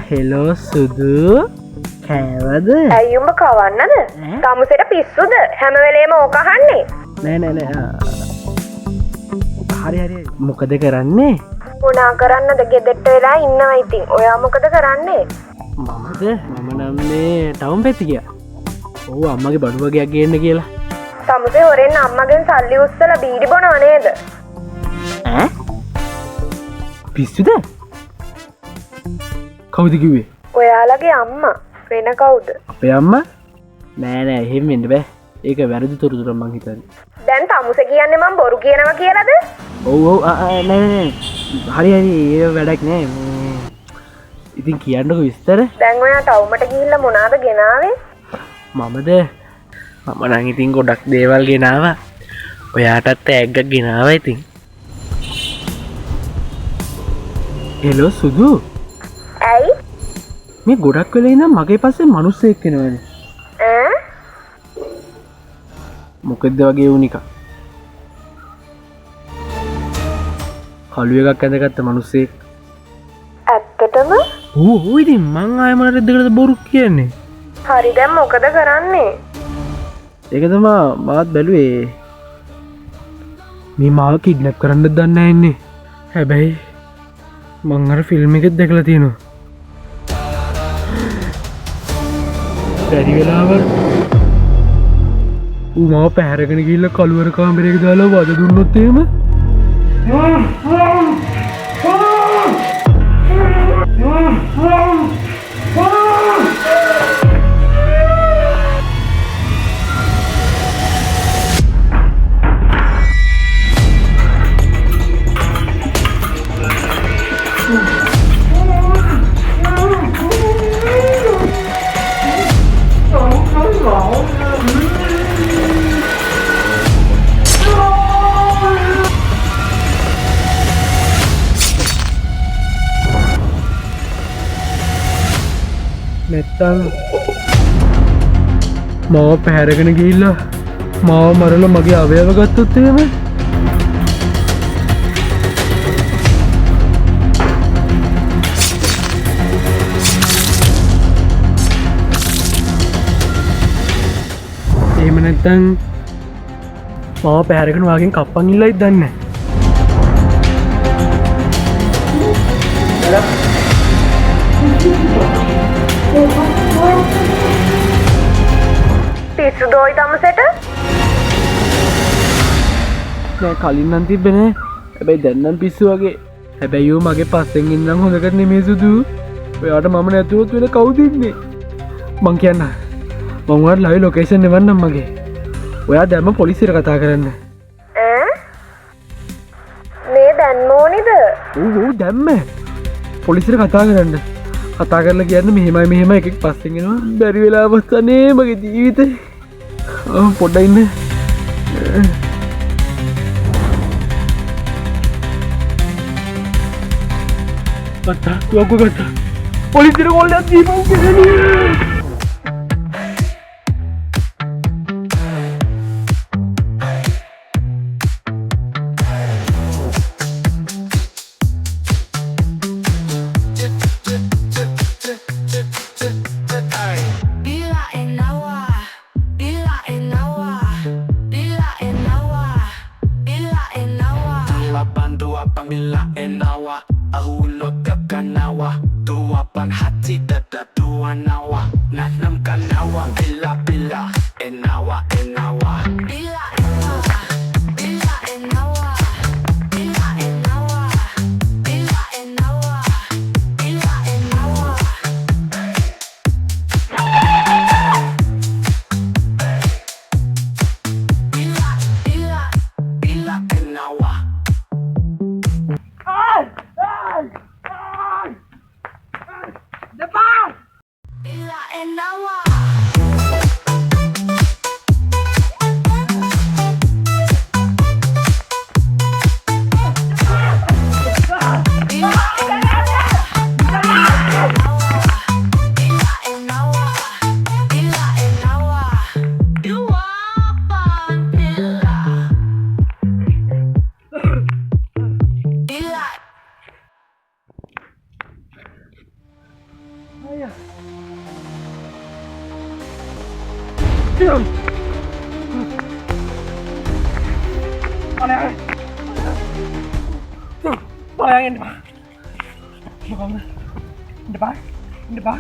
Hello සුදු කෑවද? ඇයි උඹ කවන්නද? තමුසෙට පිස්සුද? හැම වෙලේම ඕක අහන්නේ. නෑ. හරි. මොකද කරන්නේ? මොනා කරන්නද? ගෙදරට වෙලා ඉන්නවා ඉතින්. ඔයා මොකද කරන්නේ? මම නම් මේ ටවුන් පැත්ත ගියා. ඔව් අම්මගේ බඩු වගේක් ගේන්න කියලා. තමුසේ හොරෙන් අම්මගෙන් සල්ලි උස්සලා බීඩි බොනව නේද? ඈ? පිස්සුද? කවුද කිව්වේ? ඔයාලගේ අම්මා. වෙන කවුද? අපේ අම්මා? නෑ එහෙම වෙන්න බෑ. ඒක වැරදි තොරතුරක් මං හිතන්නේ. දැන් තමුසේ කියන්නේ මම බොරු කියනවා කියලාද? ඔව් නෑ. හරි ඒ වැඩක් නෑ. ඉතින් කියන්නකෝ විස්තර. දැන් ඔයා ටවුමට ගිහිල්ලා මොනවාද ගෙනාවේ? මම නම් ඉතින් ගොඩක් දේවල් ගෙනාවා. ඔයාටත් ඇග්ගක් ගෙනාවා ඉතින්. හෙලෝ සුදු. ඇයි? මේ ගොඩක් වෙලා ඉඳන් මගේ පස්සේ මිනිස්සෙක් එනවනේ. ඈ? මොකද්ද වගේ වුනික? කළු එකක් ඇඳගත්ත මිනිස්සෙක්. ඇත්තටම? ඕ ඉතින් මං ආයෙ මොනවද දෙකද බොරු කියන්නේ? හරි දැන් මොකද කරන්නේ? ඒක තමයි මාත් බැලුවේ. මේ මාව කිඩ්නැප් කරන්නත් දන්නේ නැහැ ඉන්නේ. හැබැයි මං අර ෆිල්ම් එකෙත් දැකලා තියෙනවා. බැරි වෙලාවල් ඌ මාව පැහැරගෙන ගිහිල්ලා කළුවර කාමරයක දාලා වද දුන්නොත් එහෙම නැත්තම් මාව පැහැරගෙන ගිහිල්ලා මාව මරලා මගේ අවයව ගත්තොත් එහෙම එහෙම නැත්තම් මාව පැහැරගෙන වාගෙන් කප්පන් ඉල්ලයිද දන්නේ නැහැ. පිස්සු දෝයි තමුසෙට? නෑ කලින් නම් තිබ්බේ. හැබැයි දැන් නම් පිස්සු වගේ. හැබැයි ඌ මගේ පස්සෙන් ඉන්නම් හොඳකට නෙමෙයි සුදු. ඔයාට මම නැතුවොත් වෙන කවුද ඉන්නේ? මං කියන්න. මං ඔයාලට ලයිව් ලොකේෂන් එවන්නම් මගේ. ඔයා දැම්ම පොලිසියට කතා කරන්න. ඈ? මේ දැන් ඕනිද? ඌ දැම්ම. පොලිසියට කතා කරන්න. කතා කරලා කියන්න මෙහෙම එකෙක් පස්සෙන් එනවා. බැරි වෙලාවත් අනේ මගේ ජීවිතේ. පොඩ්ඩක් ඉන්න. ගත්තා. පොලිසියට කෝල් එකක් දීපන් කියලා. Yang depan. Depan. Depan.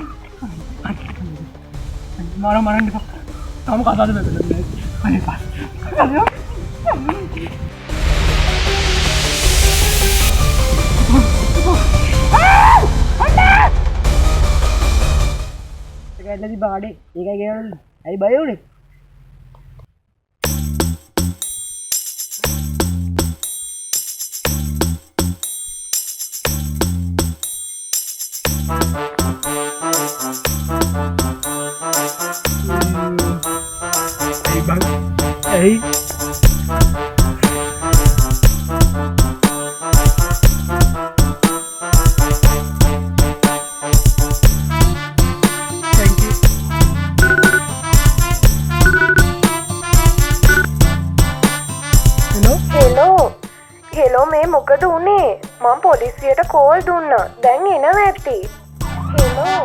Marah-marah depan. Kamu kata ada betul. Depan. Kayak tadi Bang Ade, ini kayak gini. Ayo bayu nih. Bang, thank you. Hello මේ මොකද වුණේ මං පොලිසියට කෝල් දුන්නා දැන් එනවා ඇති hello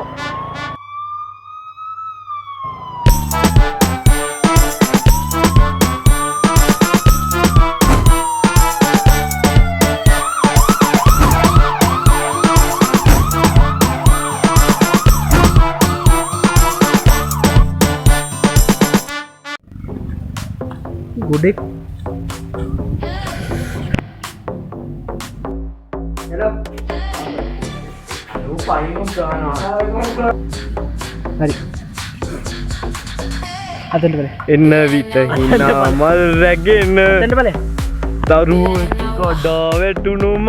Gudek. Hello. Lupa ini Hari. Aten balik. එන්න විට හිනා මල් රැගෙන Aten balik. තරුව ගොඩා වැටුණුම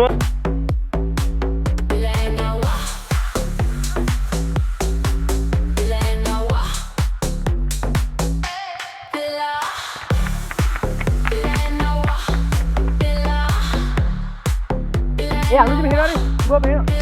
Eh, aku sih mikir nih. Gua pengen.